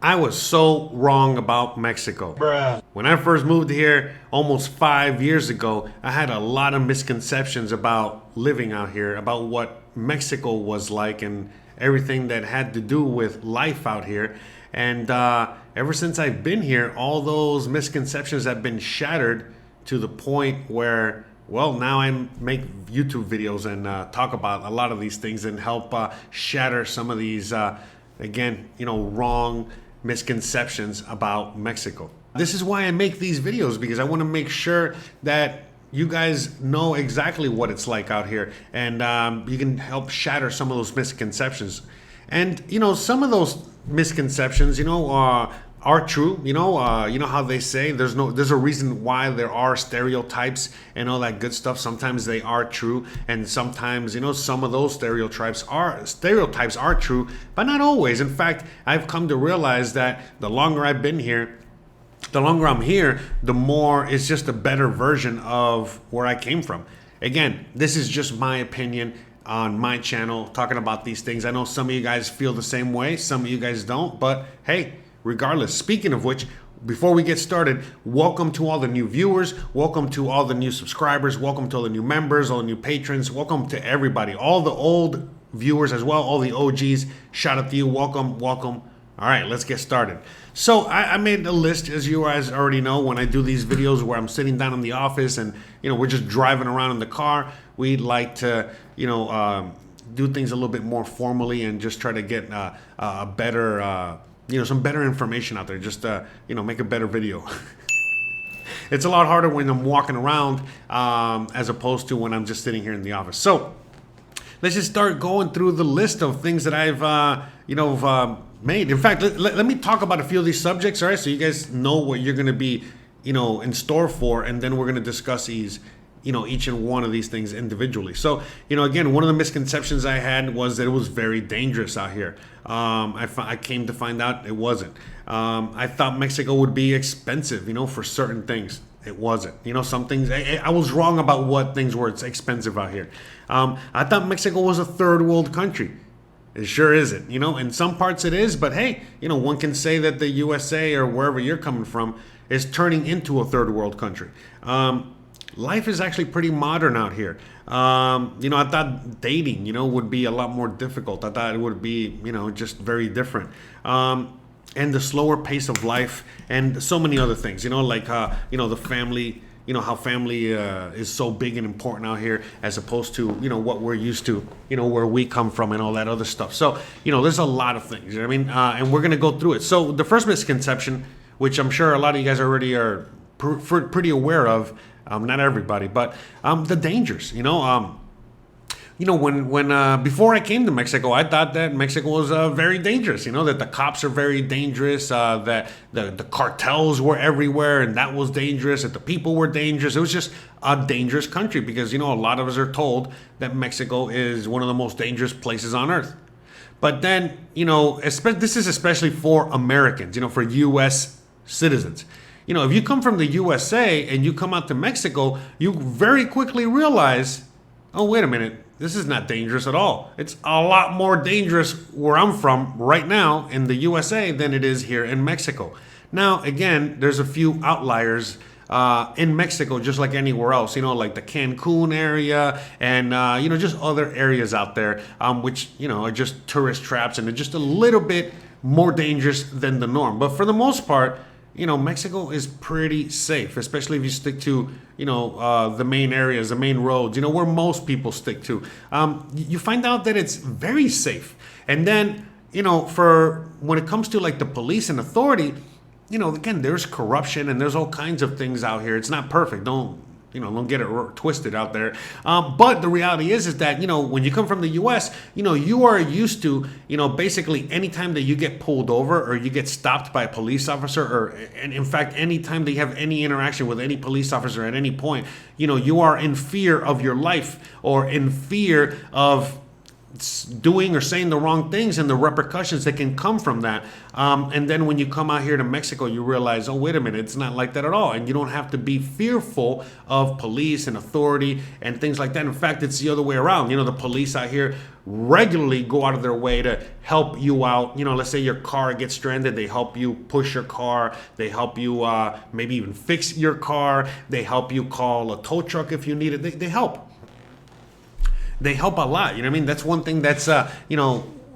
I was so wrong about Mexico. Bruh. When I first moved here almost 5 years ago, I had a lot of misconceptions about living out here, about what Mexico was like, and everything that had to do with life out here. And ever since I've been here, all those misconceptions have been shattered to the point where, well, now I make YouTube videos and talk about a lot of these things and help shatter some of these, again, wrong misconceptions about Mexico. This is why I make these videos, because I want to make sure that you guys know exactly what it's like out here, and you can help shatter some of those misconceptions. And some of those misconceptions, are true. You know how they say there's a reason why there are stereotypes and all that good stuff. Sometimes they are true, and sometimes some of those stereotypes are true, but not always. In fact, I've come to realize that the longer I've been here, the longer I'm here, the more it's just a better version of where I came from. Again, this is just my opinion on my channel talking about these things. I know some of you guys feel the same way, some of you guys don't, but hey, regardless. Speaking of which, before we get started, welcome to all the new viewers, welcome to all the new subscribers, welcome to all the new members, all the new patrons, welcome to everybody, all the old viewers as well, all the OGs. Shout out to you, welcome. All right, let's get started. So I made a list, as you guys already know, when I do these videos where I'm sitting down in the office and we're just driving around in the car. We like to do things a little bit more formally and just try to get a better some better information out there. Just make a better video. It's a lot harder when I'm walking around as opposed to when I'm just sitting here in the office. So let's just start going through the list of things that I've made. In fact, let me talk about a few of these subjects, all right? So you guys know what you're going to be, in store for, and then we're going to discuss these, each and one of these things individually. So, again, one of the misconceptions I had was that it was very dangerous out here. I came to find out it wasn't. I thought Mexico would be expensive, for certain things. It wasn't. Some things, I was wrong about what things were expensive out here. I thought Mexico was a third world country. It sure isn't. In some parts it is, but hey, one can say that the USA or wherever you're coming from is turning into a third world country. Life is actually pretty modern out here. I thought dating, would be a lot more difficult. I thought it would be, just very different. And the slower pace of life and so many other things, like, the family, how family is so big and important out here as opposed to, what we're used to, where we come from and all that other stuff. So, there's a lot of things, and we're going to go through it. So the first misconception, which I'm sure a lot of you guys already are pretty aware of, not everybody, but the dangers, when before I came to Mexico, I thought that Mexico was very dangerous. That the cops are very dangerous. That the cartels were everywhere, and that was dangerous. That the people were dangerous. It was just a dangerous country because a lot of us are told that Mexico is one of the most dangerous places on earth. But then this is especially for Americans. For U.S. citizens. If you come from the USA and you come out to Mexico, you very quickly realize, oh, wait a minute. This is not dangerous at all. It's a lot more dangerous where I'm from right now in the USA than it is here in Mexico. Now, again, there's a few outliers in Mexico, just like anywhere else, like the Cancun area and, just other areas out there, which, are just tourist traps and they're just a little bit more dangerous than the norm. But for the most part, Mexico is pretty safe, especially if you stick to, the main areas, the main roads, where most people stick to. You find out that it's very safe. And then, for when it comes to like the police and authority, again, there's corruption and there's all kinds of things out here. It's not perfect. Don't get it twisted out there. But the reality is that, when you come from the U.S., you are used to, basically anytime that you get pulled over or you get stopped by a police officer and in fact, anytime that you have any interaction with any police officer at any point, you are in fear of your life or in fear of doing or saying the wrong things and the repercussions that can come from that. And then when you come out here to Mexico, you realize, oh, wait a minute, it's not like that at all. And you don't have to be fearful of police and authority and things like that. In fact, it's the other way around. The police out here regularly go out of their way to help you out. Let's say your car gets stranded, they help you push your car, they help you maybe even fix your car, they help you call a tow truck if you need it. They help. They help a lot. That's one thing that's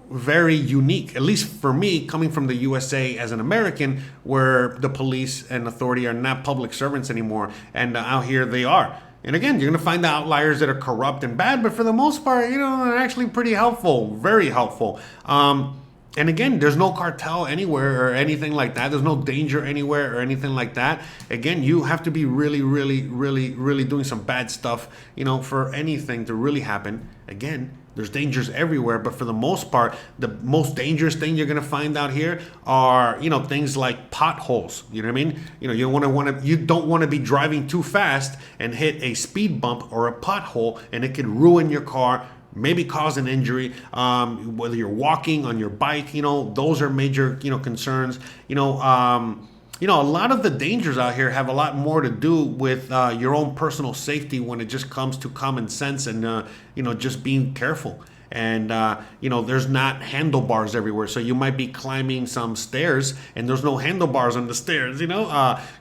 very unique, at least for me, coming from the USA as an American, where the police and authority are not public servants anymore, and out here they are. And again, you're going to find the outliers that are corrupt and bad, but for the most part, they're actually pretty helpful, very helpful. And again, there's no cartel anywhere or anything like that. There's no danger anywhere or anything like that. Again, you have to be really, really, really, really doing some bad stuff, for anything to really happen. Again, there's dangers everywhere, but for the most part, the most dangerous thing you're going to find out here are, things like potholes. You know what I mean? You don't want to be driving too fast and hit a speed bump or a pothole, and it could ruin your car, maybe cause an injury, whether you're walking on your bike. Those are major concerns. A lot of the dangers out here have a lot more to do with your own personal safety when it just comes to common sense and just being careful. And there's not handlebars everywhere, so you might be climbing some stairs and there's no handlebars on the stairs.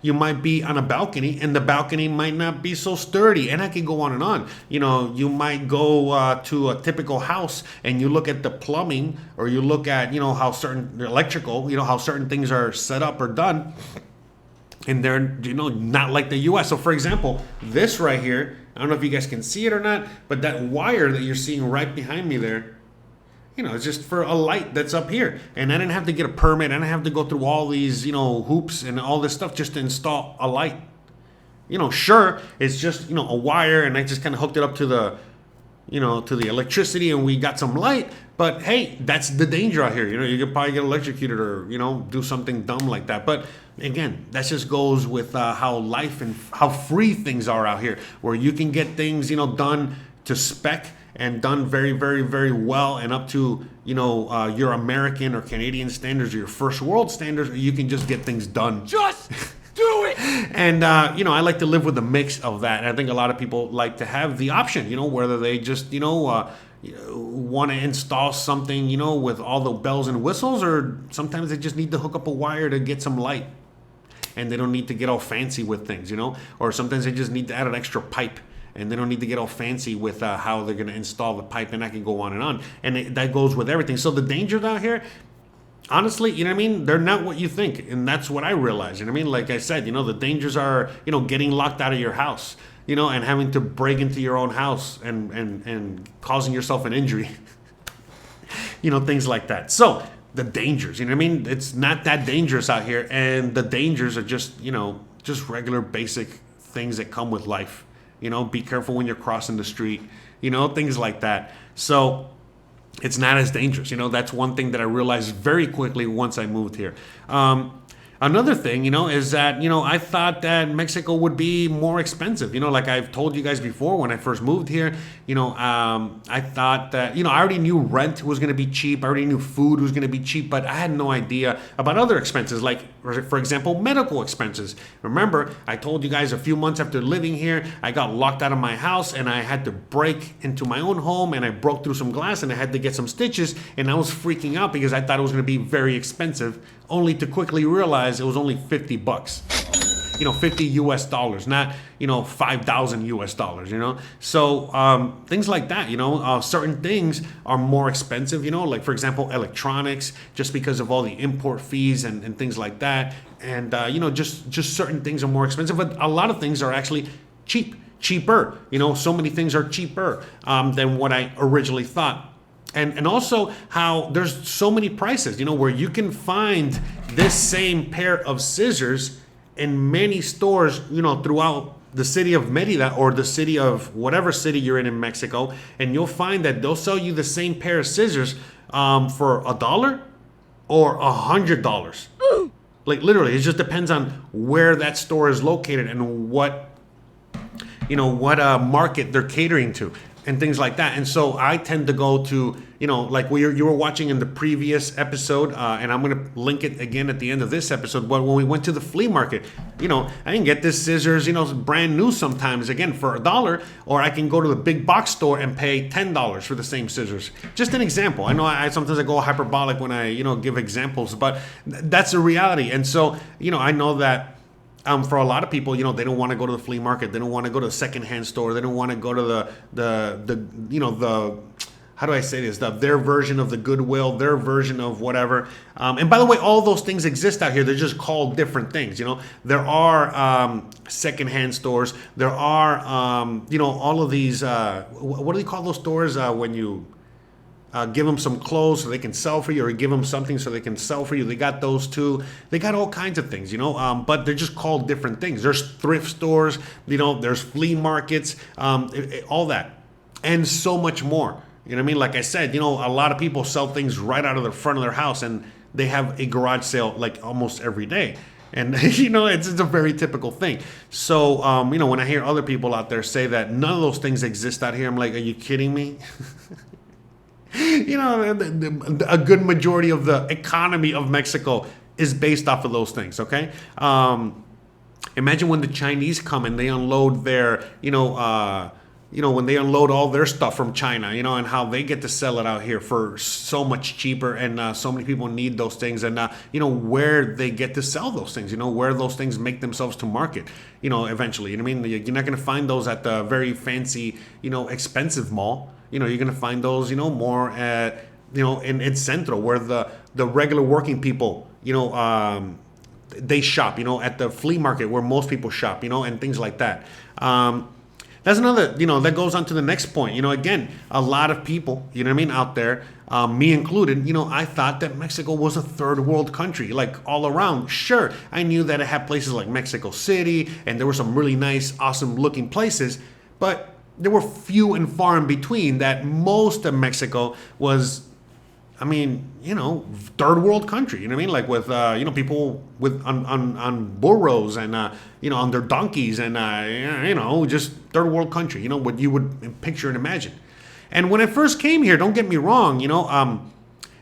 You might be on a balcony and the balcony might not be so sturdy, and I can go on and on. You might go to a typical house and you look at the plumbing, or you look at how certain electrical, how certain things are set up or done, and they're not like the US. So for example, this right here, I don't know if you guys can see it or not, but that wire that you're seeing right behind me there, it's just for a light that's up here. And I didn't have to get a permit. I didn't have to go through all these, hoops and all this stuff just to install a light. Sure, it's just, a wire, and I just kind of hooked it up to the, to the electricity, and we got some light. But hey, that's the danger out here. You could probably get electrocuted or, do something dumb like that. But again, that just goes with how life and how free things are out here, where you can get things, done to spec and done very, very, very well, and up to, your American or Canadian standards or your first world standards, or you can just get things done. Just do it. And, I like to live with a mix of that. And I think a lot of people like to have the option, whether they just, want to install something, with all the bells and whistles, or sometimes they just need to hook up a wire to get some light, and they don't need to get all fancy with things, or sometimes they just need to add an extra pipe, and they don't need to get all fancy with how they're going to install the pipe, and I can go on and on. And that goes with everything. So the dangers out here, honestly, they're not what you think. And that's what I realized. Like I said, the dangers are, getting locked out of your house, and having to break into your own house and causing yourself an injury, things like that. So the dangers, it's not that dangerous out here. And the dangers are just, just regular basic things that come with life. Be careful when you're crossing the street, things like that. So it's not as dangerous. That's one thing that I realized very quickly once I moved here. Another thing, is that, I thought that Mexico would be more expensive. Like I've told you guys before, when I first moved here, I thought that, I already knew rent was going to be cheap. I already knew food was going to be cheap, but I had no idea about other expenses, like, for example, medical expenses. Remember, I told you guys a few months after living here, I got locked out of my house and I had to break into my own home, and I broke through some glass and I had to get some stitches, and I was freaking out because I thought it was going to be very expensive, only to quickly realize it was only $50, 50 US dollars, not, 5,000 US dollars, So things like that, certain things are more expensive, like, for example, electronics, just because of all the import fees and things like that. And, just certain things are more expensive, but a lot of things are actually cheaper. So many things are cheaper than what I originally thought. And also how there's so many prices, where you can find this same pair of scissors in many stores, throughout the city of Merida, or the city of whatever city you're in Mexico. And you'll find that they'll sell you the same pair of scissors for $1 or $100. Like literally, it just depends on where that store is located and what market they're catering to. and things like that. And so I tend to go to, like you were watching in the previous episode, and I'm going to link it again at the end of this episode. But when we went to the flea market, I can get this scissors, brand new sometimes, again, for $1, or I can go to the big box store and pay $10 for the same scissors. Just an example. I know I sometimes I go hyperbolic when I, give examples, but that's a reality. And so, I know that for a lot of people, they don't want to go to the flea market. They don't want to go to the secondhand store. They don't want to go to the how do I say this? Their version of the Goodwill, their version of whatever. And by the way, all those things exist out here. They're just called different things. There are secondhand stores. There are all of these. What do they call those stores when you give them some clothes so they can sell for you, or give them something so they can sell for you? They got those too. They got all kinds of things, but they're just called different things. There's thrift stores, there's flea markets, all that, and so much more. You know what I mean? Like I said, a lot of people sell things right out of the front of their house, and they have a garage sale like almost every day. And, it's a very typical thing. So, when I hear other people out there say that none of those things exist out here, I'm like, are you kidding me? A good majority of the economy of Mexico is based off of those things, okay? Imagine when the Chinese come and they unload their, when they unload all their stuff from China, and how they get to sell it out here for so much cheaper, and so many people need those things, and, where they get to sell those things, where those things make themselves to market, eventually. You're not going to find those at the very fancy, expensive mall. You're going to find those, more at, in Centro, where the regular working people, they shop, at the flea market where most people shop, and things like that. That's another, that goes on to the next point. Again, a lot of people, out there, me included, I thought that Mexico was a third world country, like all around. Sure, I knew that it had places like Mexico City, and there were some really nice, awesome looking places, but there were few and far in between. That most of Mexico was, third world country. Like with, people with on burros and, on their donkeys and, just third world country. What you would picture and imagine. And when I first came here, don't get me wrong,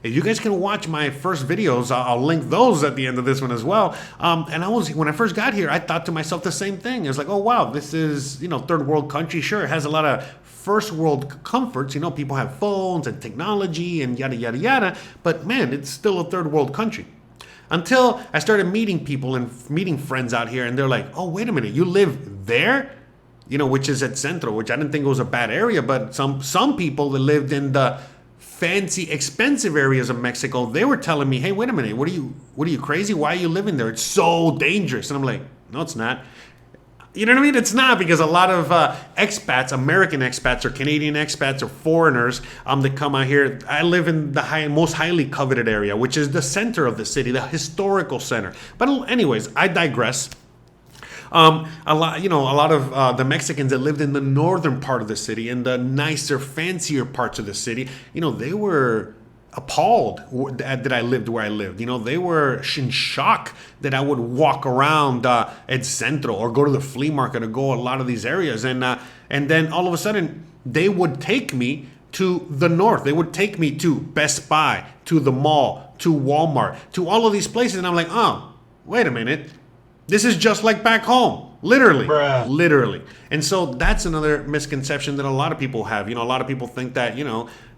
if you guys can watch my first videos, I'll link those at the end of this one as well. And when I first got here, I thought to myself the same thing. It was like, oh wow, this is, third world country. Sure, it has a lot of first world comforts. People have phones and technology and yada yada yada. But man, it's still a third world country. Until I started meeting people and meeting friends out here, and they're like, oh wait a minute, you live there? Which is at Centro, which I didn't think was a bad area, but some people that lived in the fancy, expensive areas of Mexico, they were telling me, hey, wait a minute, what are you crazy? Why are you living there? It's so dangerous. And I'm like, no, it's not. You know what I mean? It's not, because a lot of expats, American expats or Canadian expats or foreigners that come out here. I live in the most highly coveted area, which is the center of the city, the historical center. But anyways, I digress. A lot of the Mexicans that lived in the northern part of the city, in the nicer, fancier parts of the city, they were appalled that I lived where I lived. They were in shock that I would walk around at Centro or go to the flea market or go a lot of these areas. And then all of a sudden, they would take me to the north. They would take me to Best Buy, to the mall, to Walmart, to all of these places. And I'm like, oh, wait a minute. This is just like back home, literally. Bruh. Literally. And so that's another misconception that a lot of people have. A lot of people think that,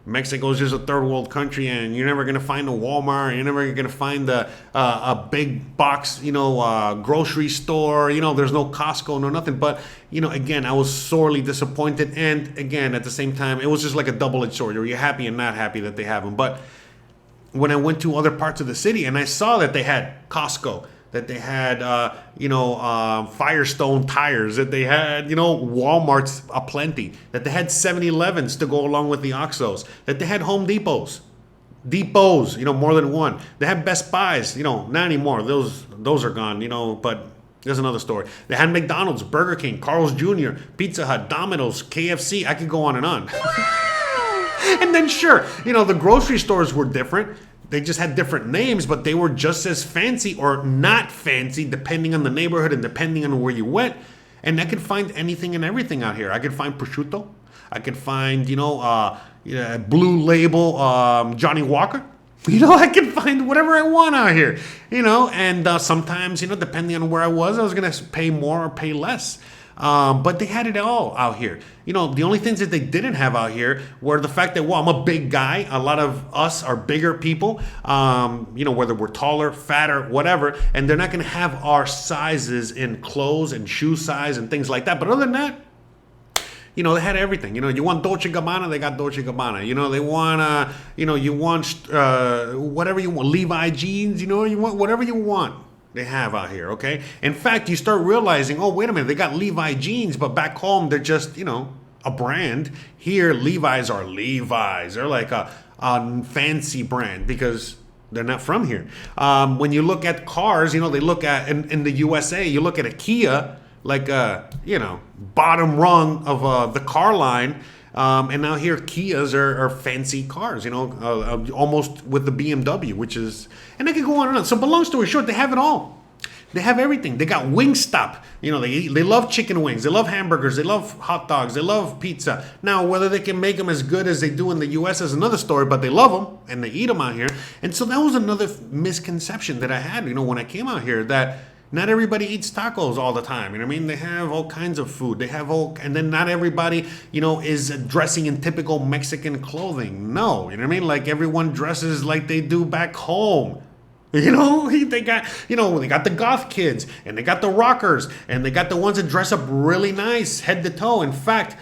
Mexico is just a third world country, and you're never going to find a Walmart. You're never going to find a big box, grocery store. There's no Costco, no nothing. But, again, I was sorely disappointed. And, again, at the same time, it was just like a double-edged sword. You're happy and not happy that they have them. But when I went to other parts of the city and I saw that they had Costco, that they had, Firestone tires, that they had, Walmart's aplenty, that they had 7-Elevens to go along with the Oxxos, that they had Home Depots, more than one. They had Best Buys, not anymore. Those are gone, but there's another story. They had McDonald's, Burger King, Carl's Jr., Pizza Hut, Domino's, KFC. I could go on and on. And then sure, the grocery stores were different. They just had different names, but they were just as fancy or not fancy, depending on the neighborhood and depending on where you went. And I could find anything and everything out here. I could find prosciutto. I could find, Blue Label Johnny Walker. I can find whatever I want out here, and sometimes, depending on where I was going to pay more or pay less. But they had it all out here. The only things that they didn't have out here were the fact that, I'm a big guy. A lot of us are bigger people, whether we're taller, fatter, whatever. And they're not going to have our sizes in clothes and shoe size and things like that. But other than that, they had everything. You want Dolce Gabbana, they got Dolce Gabbana. They want, you want whatever you want. Levi jeans, you want whatever you want. They have out here, okay? In fact, you start realizing, oh, wait a minute, they got Levi jeans, but back home, they're just, a brand. Here, Levi's are Levi's. They're like a fancy brand because they're not from here. When you look at cars, they look at, in the USA, you look at a Kia, like, bottom rung of the car line. And now here, Kias are fancy cars, almost with the BMW, which is, and I could go on and on. So, but long story short, they have it all. They have everything. They got Wingstop. They love chicken wings. They love hamburgers. They love hot dogs. They love pizza. Now, whether they can make them as good as they do in the U.S. is another story, but they love them and they eat them out here. And so that was another misconception that I had, when I came out here, that not everybody eats tacos all the time. They have all kinds of food. They have and then not everybody, is dressing in typical Mexican clothing. No, like everyone dresses like they do back home. They got, they got the goth kids and they got the rockers and they got the ones that dress up really nice head to toe. In fact,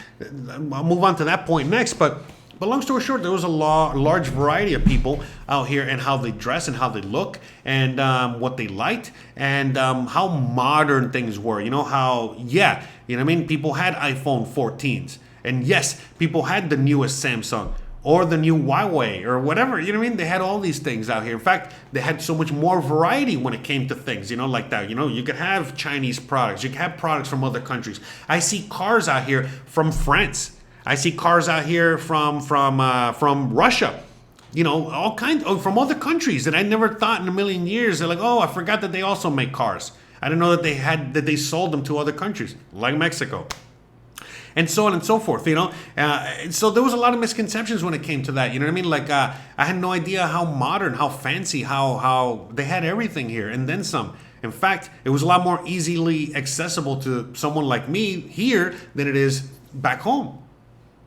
I'll move on to that point next, but long story short, there was a large variety of people out here and how they dress and how they look and what they liked and how modern things were. People had iPhone 14s. And yes, people had the newest Samsung or the new Huawei or whatever. They had all these things out here. In fact, they had so much more variety when it came to things, like that. You could have Chinese products. You could have products from other countries. I see cars out here from France. I see cars out here from Russia, all kinds from other countries that I never thought in a million years. They're like, oh, I forgot that they also make cars. I didn't know that they sold them to other countries like Mexico, and so on and so forth. So there was a lot of misconceptions when it came to that. Like I had no idea how modern, how fancy, how they had everything here and then some. In fact, it was a lot more easily accessible to someone like me here than it is back home,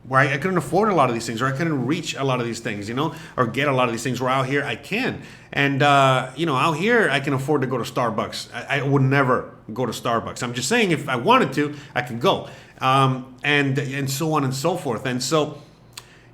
where I couldn't afford a lot of these things, or I couldn't reach a lot of these things, or get a lot of these things, where out here I can. And, out here I can afford to go to Starbucks. I would never go to Starbucks. I'm just saying if I wanted to, I can go. And so on and so forth. And so,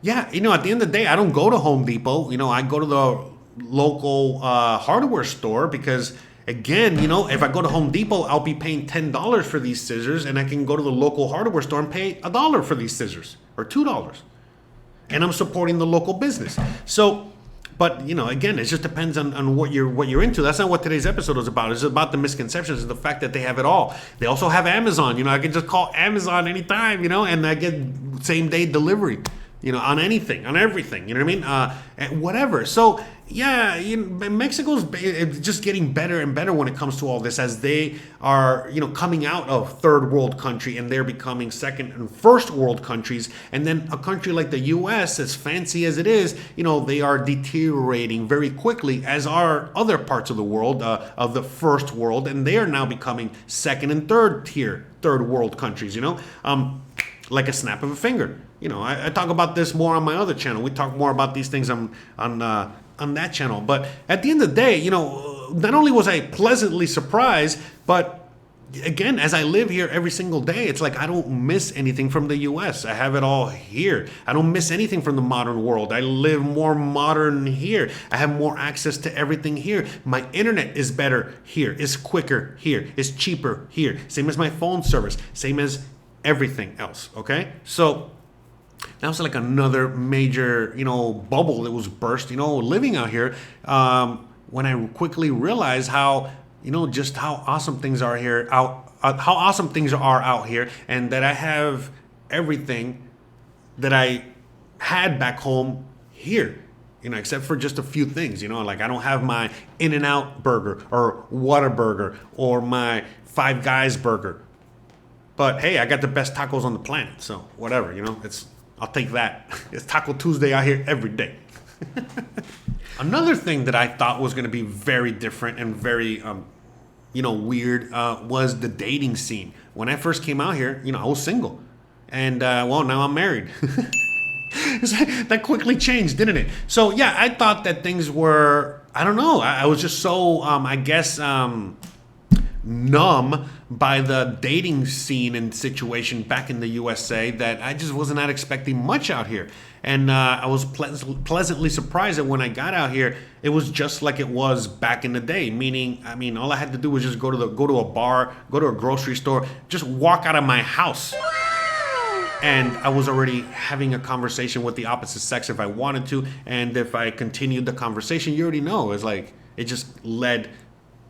at the end of the day, I don't go to Home Depot. I go to the local hardware store because, again, if I go to Home Depot, I'll be paying $10 for these scissors, and I can go to the local hardware store and pay $1 for these scissors or $2. And I'm supporting the local business. So, but again, it just depends on what you're into. That's not what today's episode is about. It's about the misconceptions and the fact that they have it all. They also have Amazon. I can just call Amazon anytime, and I get same day delivery. On anything, on everything, and whatever. So, Mexico's just getting better and better when it comes to all this, as they are, coming out of third world country and they're becoming second and first world countries. And then a country like the U.S., as fancy as it is, they are deteriorating very quickly, as are other parts of the world, of the first world. And they are now becoming second and third world countries, like a snap of a finger. I talk about this more on my other channel. We talk more about these things on that channel. But at the end of the day, not only was I pleasantly surprised, but again, as I live here every single day, it's like I don't miss anything from the U.S. I have it all here. I don't miss anything from the modern world. I live more modern here. I have more access to everything here. My internet is better here. It's quicker here. It's cheaper here. Same as my phone service. Same as everything else. Okay? So that was like another major, bubble that was burst, living out here, when I quickly realized how, just how awesome things are here, how awesome things are out here, and that I have everything that I had back home here, except for just a few things, like I don't have my In-N-Out burger or Whataburger or my Five Guys burger. But hey, I got the best tacos on the planet, so whatever, I'll take that. It's Taco Tuesday out here every day. Another thing that I thought was going to be very different and very, weird was the dating scene. When I first came out here, I was single. And, well, now I'm married. That quickly changed, didn't it? So, yeah, I thought that things were, I don't know. I was just so, numb by the dating scene and situation back in the USA that I just was not expecting much out here. And I was pleasantly surprised that when I got out here, it was just like it was back in the day. Meaning, all I had to do was just go to a bar, go to a grocery store, just walk out of my house. And I was already having a conversation with the opposite sex if I wanted to. And if I continued the conversation, you already know, it's like it just led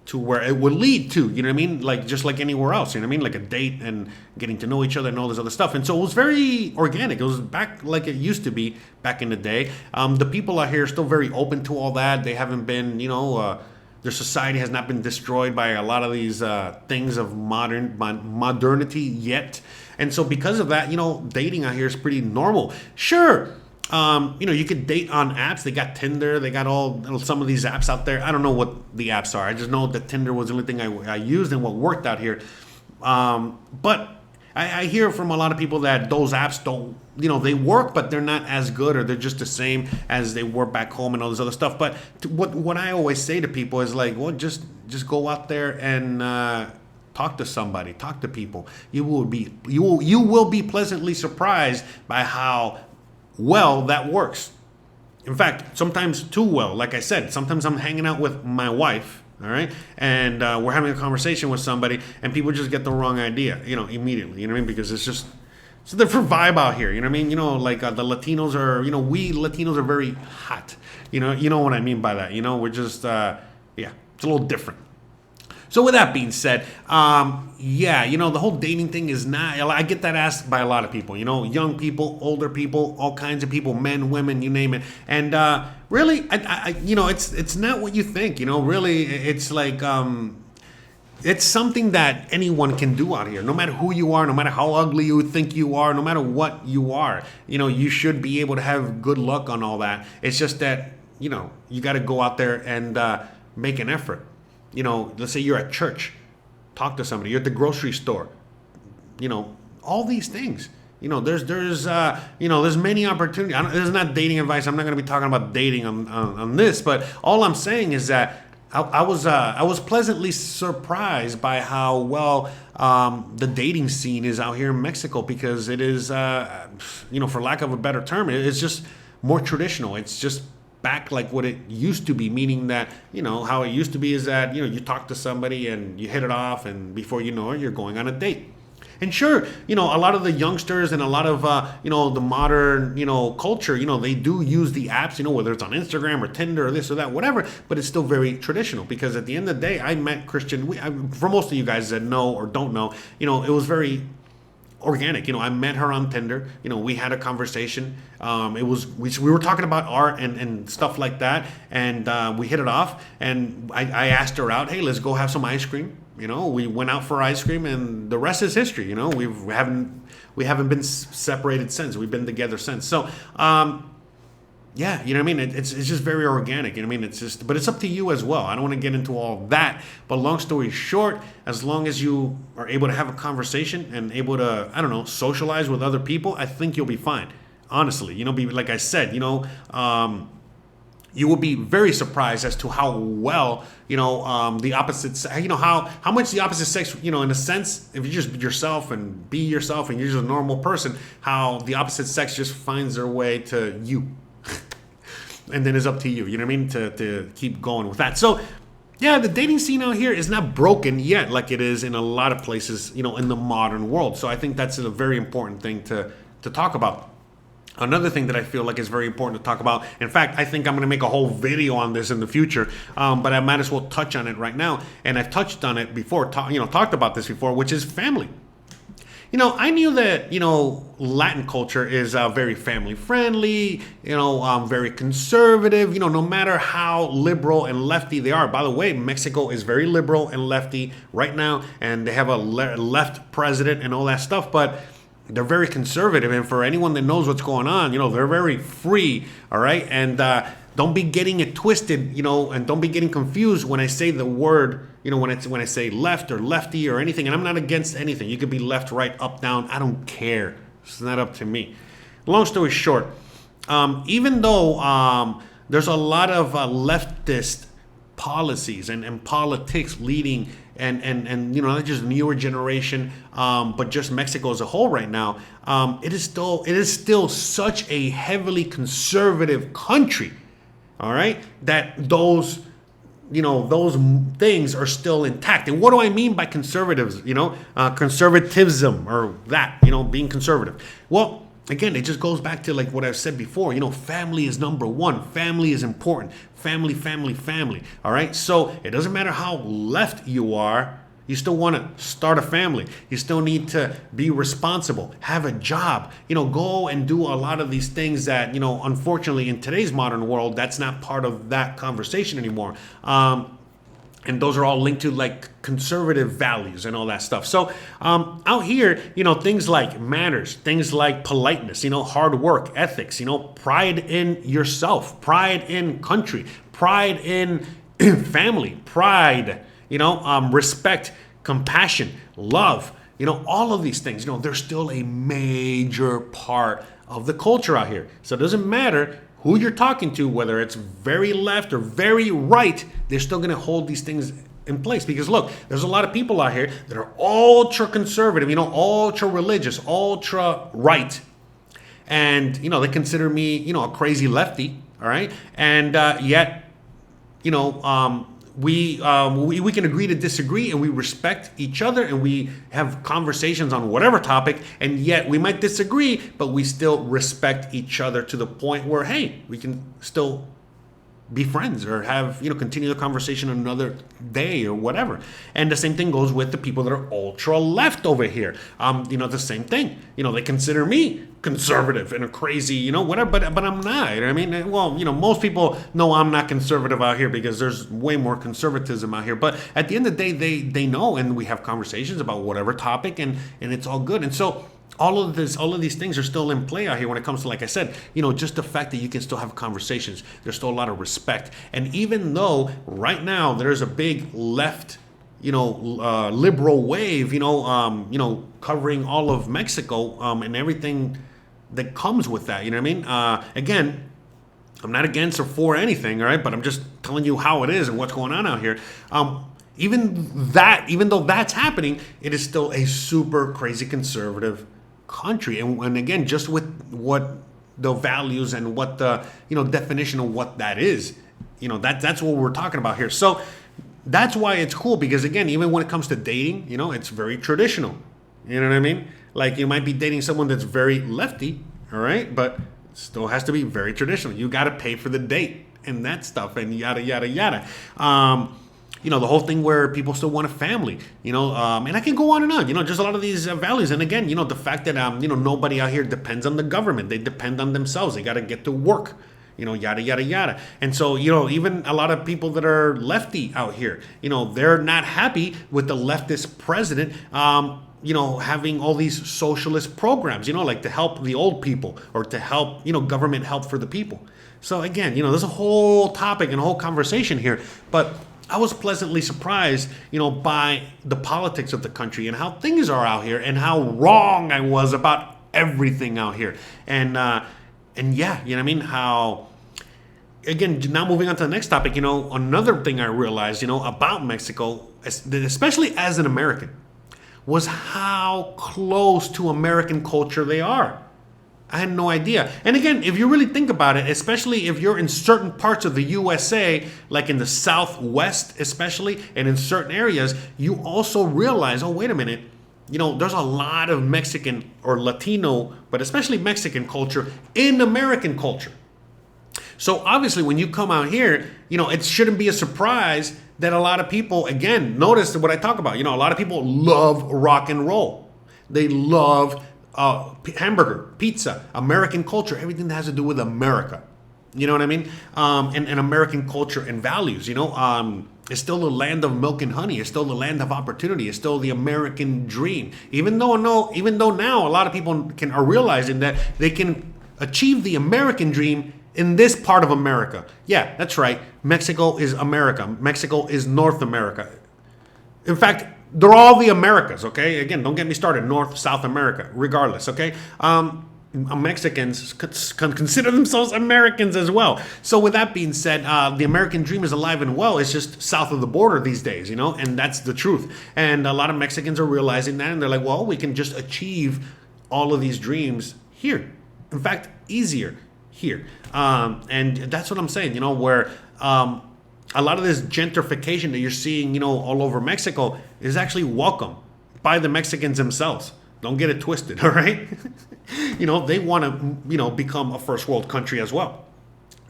to where it would lead to, you know what I mean? Like just like anywhere else, you know what I mean? Like a date and getting to know each other and all this other stuff. And so it was very organic. It was back like it used to be back in the day. The people out here are still very open to all that. They haven't been, their society has not been destroyed by a lot of these things of modernity yet. And so because of that, dating out here is pretty normal. Sure. You could date on apps. They got Tinder. They got some of these apps out there. I don't know what the apps are. I just know that Tinder was the only thing I used and what worked out here. But I hear from a lot of people that those apps don't, they work, but they're not as good, or they're just the same as they were back home and all this other stuff. But what I always say to people is like, well, just go out there and talk to somebody, talk to people. You will be pleasantly surprised by how well that works. In fact, sometimes too well. Like I said, sometimes I'm hanging out with my wife, all right, and we're having a conversation with somebody, and people just get the wrong idea, immediately. You know what I mean? Because it's a different vibe out here. You know what I mean? The Latinos are, we Latinos are very hot. You know what I mean by that. We're just, it's a little different. So with that being said, the whole dating thing is not, I get that asked by a lot of people, young people, older people, all kinds of people, men, women, you name it. And really, it's not what you think, really, it's like, it's something that anyone can do out here, no matter who you are, no matter how ugly you think you are, no matter what you are, you should be able to have good luck on all that. It's just that, you got to go out there and make an effort. Let's say you're at church, talk to somebody. You're at the grocery store, all these things. There's many opportunities. This is not dating advice. I'm not going to be talking about dating on this, but all I'm saying is that I was pleasantly surprised by how well the dating scene is out here in Mexico, because it is, for lack of a better term, it's just more traditional. It's just back like what it used to be, meaning that, how it used to be is that, you talk to somebody and you hit it off, and before you know it, you're going on a date. And sure, a lot of the youngsters and a lot of, the modern, culture, they do use the apps, whether it's on Instagram or Tinder or this or that, whatever, but it's still very traditional, because at the end of the day, I met Christian, for most of you guys that know or don't know, it was very organic. I met her on Tinder. We had a conversation. We were talking about art and stuff like that, and we hit it off. And I asked her out. Hey, let's go have some ice cream. We went out for ice cream, and the rest is history. We haven't been separated since. We've been together since. So, yeah, you know what I mean? It's just very organic. You know what I mean? But it's up to you as well. I don't want to get into all that. But long story short, as long as you are able to have a conversation and able to, socialize with other people, I think you'll be fine. Honestly, like I said, you will be very surprised as to how well, the opposite, how much the opposite sex, in a sense, if you just be yourself and be yourself and you're just a normal person, how the opposite sex just finds their way to you. And then it's up to you, you know what I mean, to keep going with that. So, yeah, the dating scene out here is not broken yet like it is in a lot of places, in the modern world. So I think that's a very important thing to talk about. Another thing that I feel like is very important to talk about, in fact, I think I'm going to make a whole video on this in the future, but I might as well touch on it right now. And I've touched on it before, talked about this before, which is family. I knew that, Latin culture is very family friendly, very conservative, no matter how liberal and lefty they are. By the way, Mexico is very liberal and lefty right now, and they have a left president and all that stuff. But they're very conservative, and for anyone that knows what's going on, they're very free. All right, and don't be getting it twisted, and don't be getting confused when I say the word, when I say left or lefty or anything. And I'm not against anything. You could be left, right, up, down. I don't care. It's not up to me. Long story short, even though there's a lot of leftist policies and politics leading, and not just newer generation, but just Mexico as a whole right now, it is still such a heavily conservative country. All right, that those things are still intact. And what do I mean by conservatives? Conservatism, or that, being conservative. Well, again, it just goes back to like what I've said before. Family is number one. Family is important. Family, family, family. All right. So it doesn't matter how left you are. You still want to start a family. You still need to be responsible, have a job, go and do a lot of these things that, unfortunately in today's modern world, that's not part of that conversation anymore. And those are all linked to like conservative values and all that stuff. So out here, things like manners, things like politeness, hard work, ethics, pride in yourself, pride in country, pride in family, pride, respect, compassion, love, all of these things, they're still a major part of the culture out here. So it doesn't matter who you're talking to, whether it's very left or very right, they're still going to hold these things in place. Because look, there's a lot of people out here that are ultra conservative, ultra religious, ultra right. And, they consider me, a crazy lefty. All right. And yet, we can agree to disagree, and we respect each other, and we have conversations on whatever topic, and yet we might disagree, but we still respect each other to the point where, hey, we can still be friends or have, continue the conversation another day or whatever. And the same thing goes with the people that are ultra left over here. The same thing. They consider me conservative and a crazy, whatever, but I'm not. I mean, well, most people know I'm not conservative out here because there's way more conservatism out here. But at the end of the day, they know, and we have conversations about whatever topic, and it's all good. And so all of these things are still in play out here when it comes to, like I said, just the fact that you can still have conversations. There's still a lot of respect. And even though right now there's a big left, liberal wave, covering all of Mexico, and everything that comes with that, you know what I mean? Again, I'm not against or for anything, all right? But I'm just telling you how it is and what's going on out here. Even though that's happening, it is still a super crazy conservative country. And again, just with what the values and what the, definition of what that is, that's what we're talking about here. So that's why it's cool, because again, even when it comes to dating, it's very traditional. You know what I mean? Like, you might be dating someone that's very lefty, all right? But it still has to be very traditional. You got to pay for the date and that stuff and yada, yada, yada. The whole thing where people still want a family, and I can go on and on, just a lot of these values. And again, the fact that, nobody out here depends on the government. They depend on themselves. They got to get to work, yada, yada, yada. And so, even a lot of people that are lefty out here, they're not happy with the leftist president, having all these socialist programs, like to help the old people or to help, government help for the people. So again, there's a whole topic and a whole conversation here, but I was pleasantly surprised, by the politics of the country and how things are out here and how wrong I was about everything out here. And yeah, you know what I mean? How, again, now moving on to the next topic, another thing I realized, about Mexico, especially as an American, was how close to American culture they are. I had no idea. And again, if you really think about it, especially if you're in certain parts of the USA, like in the Southwest especially, and in certain areas, you also realize, oh, wait a minute, there's a lot of Mexican or Latino, but especially Mexican culture in American culture. So obviously when you come out here, it shouldn't be a surprise that a lot of people, again, notice what I talk about. A lot of people love rock and roll. They love hamburger, pizza, American culture, everything that has to do with America. You know what I mean? And American culture and values, It's still the land of milk and honey. It's still the land of opportunity. It's still the American dream. Even though now a lot of people are realizing that they can achieve the American dream in this part of America. Yeah, that's right. Mexico is America. Mexico is North America. In fact, they're all the Americas, okay? Again, don't get me started. North, South America, regardless, okay? Mexicans can consider themselves Americans as well. So with that being said, the American dream is alive and well. It's just south of the border these days, and that's the truth. And a lot of Mexicans are realizing that, and they're like, well, we can just achieve all of these dreams here. In fact, easier here. And that's what I'm saying, where a lot of this gentrification that you're seeing, all over Mexico is actually welcome by the Mexicans themselves. Don't get it twisted, all right? They want to, become a first world country as well.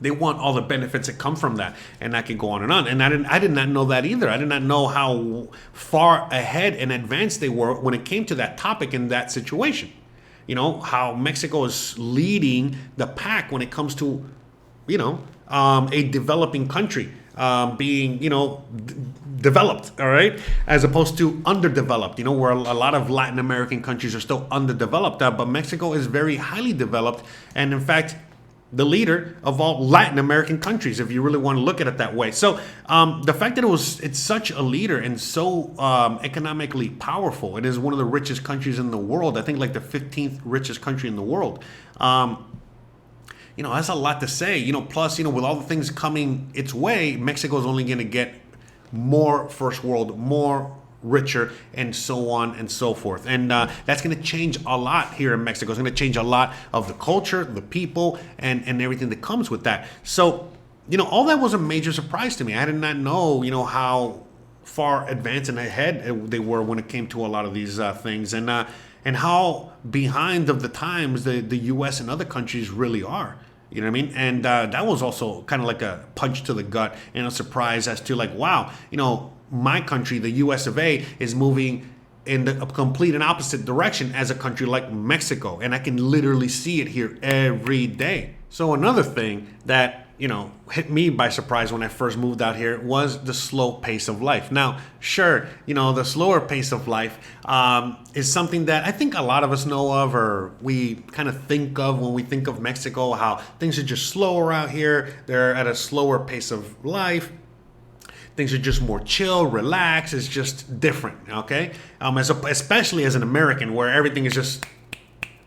They want all the benefits that come from that, and that can go on and on. And I did not know that either. I did not know how far ahead and advanced they were when it came to that topic in that situation. How Mexico is leading the pack when it comes to, a developing country being, developed, all right, as opposed to underdeveloped, where a lot of Latin American countries are still underdeveloped, but Mexico is very highly developed, and in fact, the leader of all Latin American countries, if you really want to look at it that way. So the fact that it's such a leader and so economically powerful, it is one of the richest countries in the world. I think like the 15th richest country in the world. That's a lot to say. Plus, with all the things coming its way, Mexico is only going to get more first world, more richer, and so on and so forth. And that's going to change a lot here in Mexico. It's going to change a lot of the culture, the people, and everything that comes with that. So, all that was a major surprise to me. I did not know, how far advanced and ahead they were when it came to a lot of these things, and how behind of the times the U.S. and other countries really are. You know what I mean? And that was also kind of like a punch to the gut and a surprise as to like, wow, my country, the US of A, is moving in a complete and opposite direction as a country like Mexico. And I can literally see it here every day. So another thing that, hit me by surprise when I first moved out here was the slow pace of life. Now, sure, the slower pace of life is something that I think a lot of us know of, or we kind of think of when we think of Mexico, how things are just slower out here. They're at a slower pace of life. Things are just more chill, relaxed. It's just different, okay? Especially as an American, where everything is just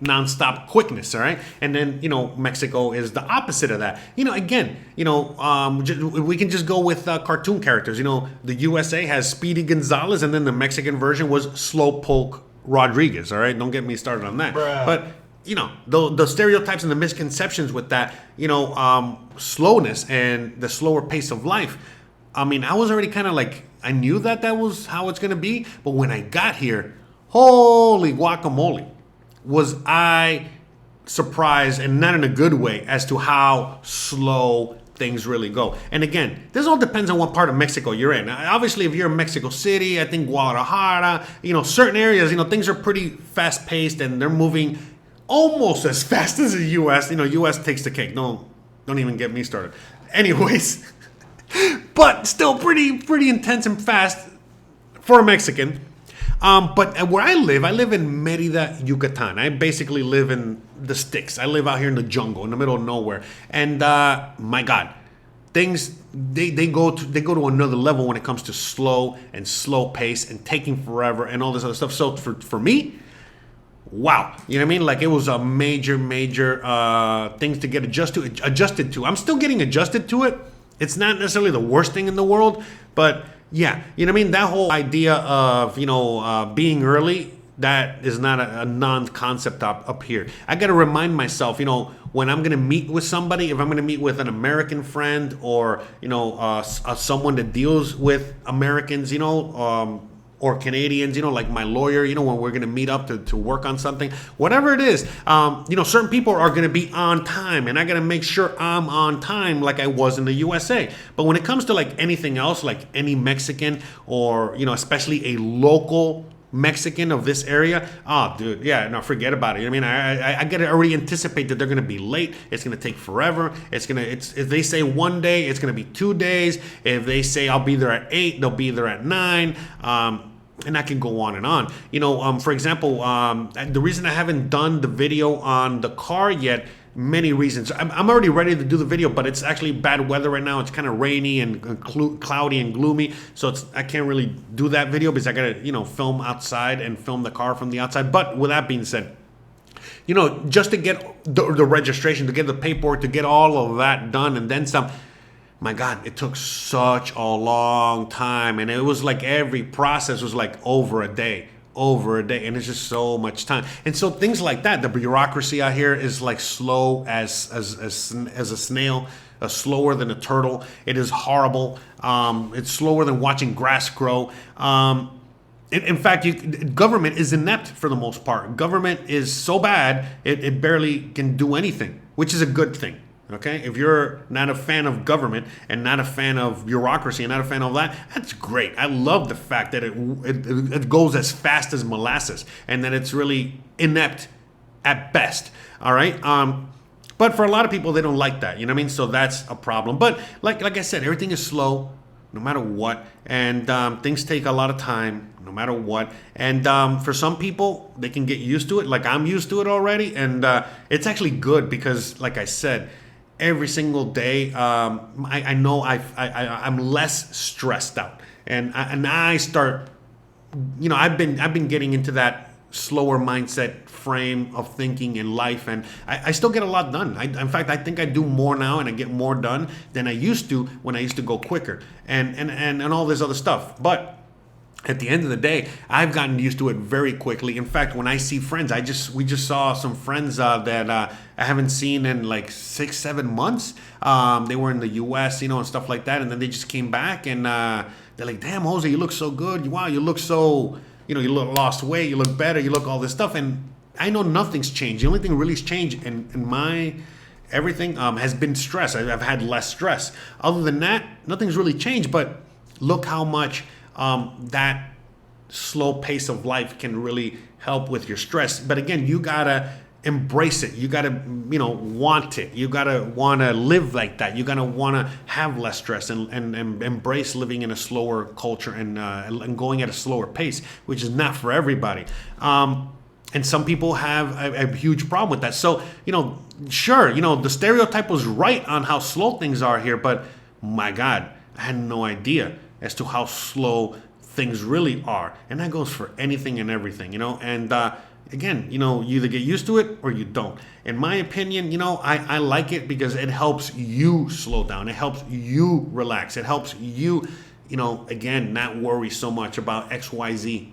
nonstop quickness, all right? And then, Mexico is the opposite of that. Again, we can just go with cartoon characters. The USA has Speedy Gonzalez, and then the Mexican version was Slowpoke Rodriguez, all right? Don't get me started on that. Bruh. But, the stereotypes and the misconceptions with that, slowness and the slower pace of life, I was already kind of like, I knew that was how it's going to be. But when I got here, holy guacamole, was I surprised, and not in a good way, as to how slow things really go. And again, this all depends on what part of Mexico you're in. Obviously, if you're in Mexico City, I think Guadalajara, certain areas, things are pretty fast paced and they're moving almost as fast as the U.S. U.S. takes the cake. Don't even get me started. Anyways, but still pretty intense and fast for a Mexican. But where I live in Merida, Yucatan. I basically live in the sticks. I live out here in the jungle, in the middle of nowhere. And my God, things they go to another level when it comes to slow pace and taking forever and all this other stuff. So for me, wow, you know what I mean? Like, it was a major things to get adjusted to. I'm still getting adjusted to it. It's not necessarily the worst thing in the world, but yeah, you know what I mean? That whole idea of, being early, that is not a non-concept up here. I got to remind myself, when I'm going to meet with somebody, if I'm going to meet with an American friend or, someone that deals with Americans, or Canadians, like my lawyer, when we're going to meet up to work on something, whatever it is, certain people are going to be on time, and I got to make sure I'm on time like I was in the USA. But when it comes to like anything else, like any Mexican or, especially a local Mexican of this area, oh, dude, yeah, no, forget about it. I mean, I gotta already anticipate that they're gonna be late. It's gonna take forever. It's if they say one day, it's gonna be 2 days. If they say I'll be there at 8, they'll be there at 9. And I can go on and on. For example, the reason I haven't done the video on the car yet, many reasons. I'm already ready to do the video, but it's actually bad weather right now. It's kind of rainy and cloudy and gloomy, so I can't really do that video because I gotta film outside and film the car from the outside. But with that being said, just to get the registration, to get the paperwork, to get all of that done and then some. My God, it took such a long time, and it was like every process was like over a day, and it's just so much time. And so things like that, the bureaucracy out here is like slow as a snail, slower than a turtle. It is horrible. It's slower than watching grass grow. In fact, government is inept for the most part. Government is so bad, it barely can do anything, which is a good thing. Okay, if you're not a fan of government and not a fan of bureaucracy and not a fan of that, that's great. I love the fact that it goes as fast as molasses and that it's really inept at best. All right. But for a lot of people, they don't like that. You know what I mean? So that's a problem. But like I said, everything is slow, no matter what, and things take a lot of time, no matter what. And for some people, they can get used to it. Like I'm used to it already, and it's actually good because, like I said, every single day, I know I'm less stressed out, and I start, I've been getting into that slower mindset frame of thinking in life, and I still get a lot done. In fact, I think I do more now, and I get more done than I used to when I used to go quicker, and all this other stuff, but. At the end of the day, I've gotten used to it very quickly. In fact, when I see friends, we just saw some friends that I haven't seen in like 6-7 months. They were in the U.S., and stuff like that, and then they just came back, and they're like, "Damn, Jose, you look so good. Wow, you look so, you lost weight, you look better, you look all this stuff." And I know nothing's changed. The only thing really's changed in my everything has been stress. I've had less stress. Other than that, nothing's really changed. But look how much. That slow pace of life can really help with your stress. But again, you gotta embrace it. You gotta, want it. You gotta wanna live like that. You gotta wanna have less stress and embrace living in a slower culture and going at a slower pace, which is not for everybody. And some people have a huge problem with that. So, sure, the stereotype was right on how slow things are here, but my God, I had no idea as to how slow things really are. And that goes for anything and everything, and again, you either get used to it or you don't. In my opinion, I like it because it helps you slow down. It helps you relax. It helps you, again, not worry so much about XYZ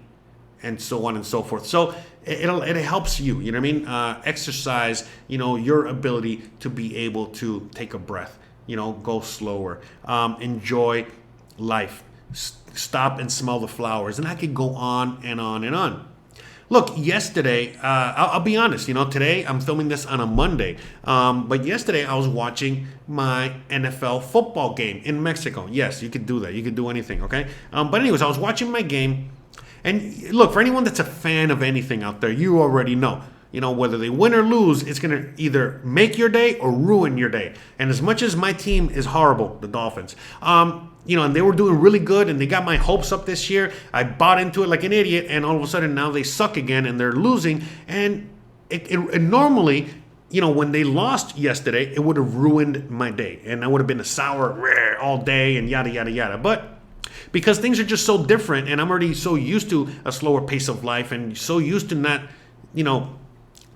and so on and so forth. So it helps you, you know what I mean? Exercise, your ability to be able to take a breath, go slower, enjoy life, stop and smell the flowers, and I could go on and on and on. Look, yesterday, I'll be honest, today I'm filming this on a Monday, but yesterday I was watching my NFL football game in Mexico. Yes, you could do that. You could do anything, okay? But anyways, I was watching my game, and look, for anyone that's a fan of anything out there, you already know. Whether they win or lose, it's going to either make your day or ruin your day. And as much as my team is horrible, the Dolphins, and they were doing really good and they got my hopes up this year, I bought into it like an idiot, and all of a sudden now they suck again and they're losing. And it normally, when they lost yesterday, it would have ruined my day. And I would have been a sour all day and yada, yada, yada. But because things are just so different, and I'm already so used to a slower pace of life and so used to not,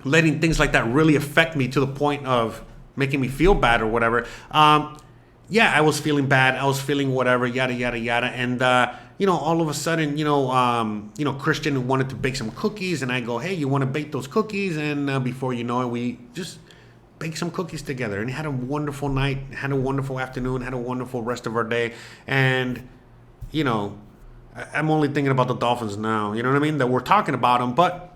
letting things like that really affect me to the point of making me feel bad or whatever. I was feeling bad. I was feeling whatever, yada, yada, yada. And, all of a sudden, Christian wanted to bake some cookies. And I go, hey, you want to bake those cookies? And before you know it, we just baked some cookies together. And had a wonderful night, had a wonderful afternoon, had a wonderful rest of our day. And, I'm only thinking about the Dolphins now. You know what I mean? That we're talking about them. But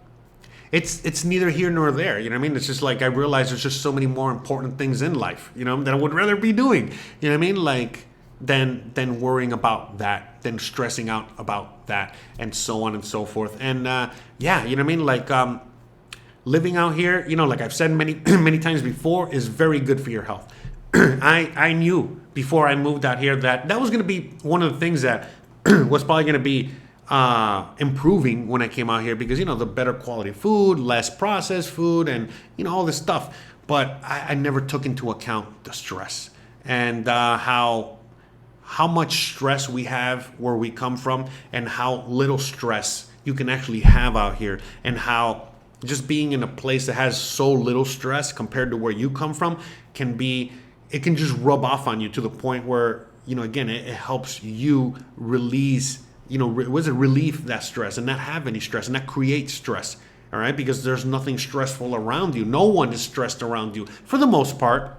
it's neither here nor there, you know what I mean? It's just like I realize there's just so many more important things in life, that I would rather be doing, you know what I mean? Like than worrying about that, than stressing out about that, and so on and so forth. And yeah, you know what I mean? Like living out here, you know, like I've said many many times before, is very good for your health. I knew before I moved out here that was going to be one of the things that was probably going to be improving when I came out here, because, you know, the better quality food, less processed food, and, you know, all this stuff. But I never took into account the stress and how much stress we have where we come from, and how little stress you can actually have out here, and how just being in a place that has so little stress compared to where you come from it can just rub off on you to the point where, you know, again, it helps you release, you know, relieve that stress and not have any stress, and not create stress. All right, because there's nothing stressful around you. No one is stressed around you for the most part,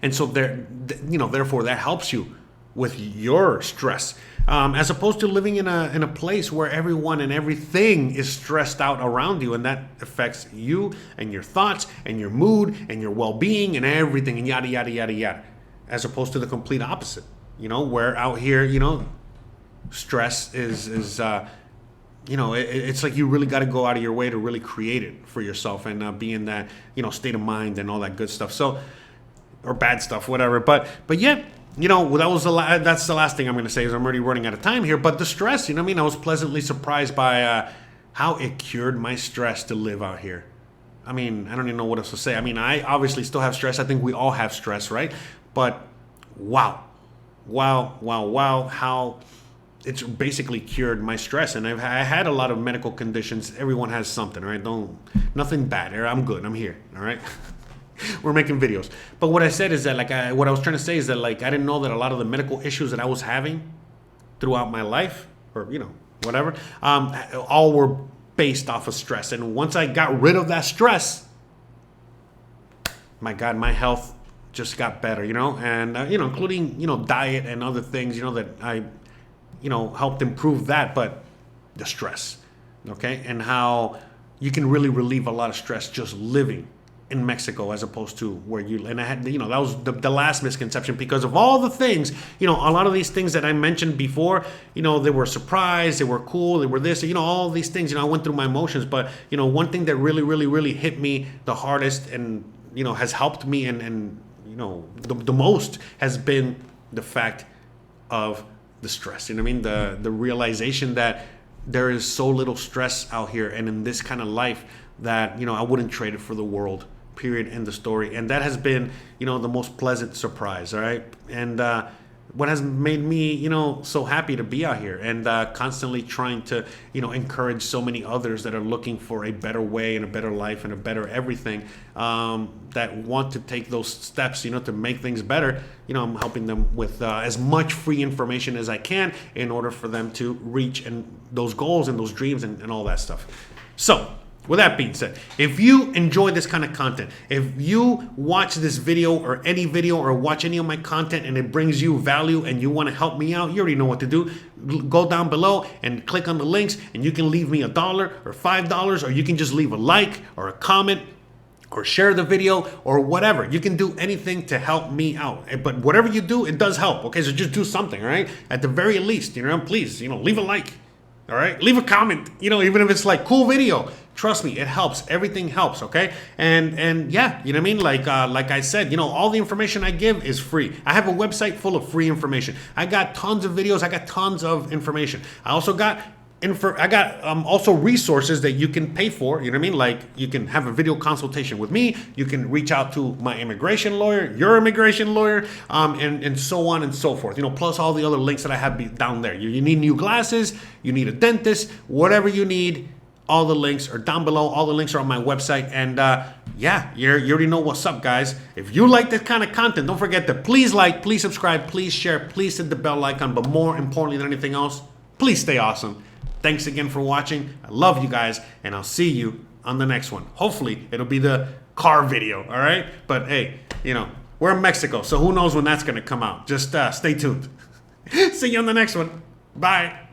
and so therefore that helps you with your stress, as opposed to living in a place where everyone and everything is stressed out around you, and that affects you and your thoughts and your mood and your well-being and everything, and yada yada yada yada. As opposed to the complete opposite, you know, where out here, you know, stress is you know, it's like you really got to go out of your way to really create it for yourself, and be in that, you know, state of mind and all that good stuff. So, or bad stuff, whatever. But yeah, you know, that's the last thing I'm going to say, is I'm already running out of time here. But the stress, you know what I mean? I was pleasantly surprised by how it cured my stress to live out here. I mean, I don't even know what else to say. I mean, I obviously still have stress. I think we all have stress, right? But wow, how it's basically cured my stress. And I had a lot of medical conditions. Everyone has something, right? Nothing bad. I'm good. I'm here, all right? We're making videos. But what I said is that, like, what I was trying to say is that, like, I didn't know that a lot of the medical issues that I was having throughout my life, or, you know, whatever, all were based off of stress. And once I got rid of that stress, my God, my health just got better, you know, and, you know, including, you know, diet and other things, you know, that I, you know, helped improve that, but the stress, okay, and how you can really relieve a lot of stress just living in Mexico, as opposed to where you, and I had, you know, that was the last misconception, because of all the things, you know, a lot of these things that I mentioned before, you know, they were surprise, they were cool, they were this, you know, all these things, you know, I went through my emotions. But, you know, one thing that really hit me the hardest, and, you know, has helped me and you know, the most, has been the fact of the stress. You know what I mean? The realization that there is so little stress out here, and in this kind of life, that, you know, I wouldn't trade it for the world. Period. End of story. And that has been, you know, the most pleasant surprise. All right. And what has made me, you know, so happy to be out here, and constantly trying to, you know, encourage so many others that are looking for a better way and a better life and a better everything, that want to take those steps, you know, to make things better. You know, I'm helping them with as much free information as I can, in order for them to reach and those goals and those dreams and all that stuff. So, with that being said, if you enjoy this kind of content, if you watch this video or any video, or watch any of my content, and it brings you value and you want to help me out, you already know what to do. Go down below and click on the links, and you can leave me $1 or $5, or you can just leave a like or a comment, or share the video, or whatever. You can do anything to help me out. But whatever you do, it does help. Okay, so just do something, all right? At the very least, you know, please, you know, leave a like. All right, leave a comment, you know, even if it's like, cool video. Trust me, it helps. Everything helps, okay? And yeah, you know what I mean? Like I said, you know, all the information I give is free. I have a website full of free information. I got tons of videos. I got tons of information. I also got also resources that you can pay for. You know what I mean? Like, you can have a video consultation with me. You can reach out to my immigration lawyer, your immigration lawyer, and so on and so forth. You know, plus all the other links that I have down there. You need new glasses. You need a dentist. Whatever you need, all the links are down below. All the links are on my website. And yeah, you already know what's up, guys. If you like this kind of content, don't forget to please like, please subscribe, please share, please hit the bell icon. But more importantly than anything else, please stay awesome. Thanks again for watching. I love you guys, and I'll see you on the next one. Hopefully, it'll be the car video, all right? But hey, you know, we're in Mexico, so who knows when that's going to come out. Just stay tuned. See you on the next one. Bye.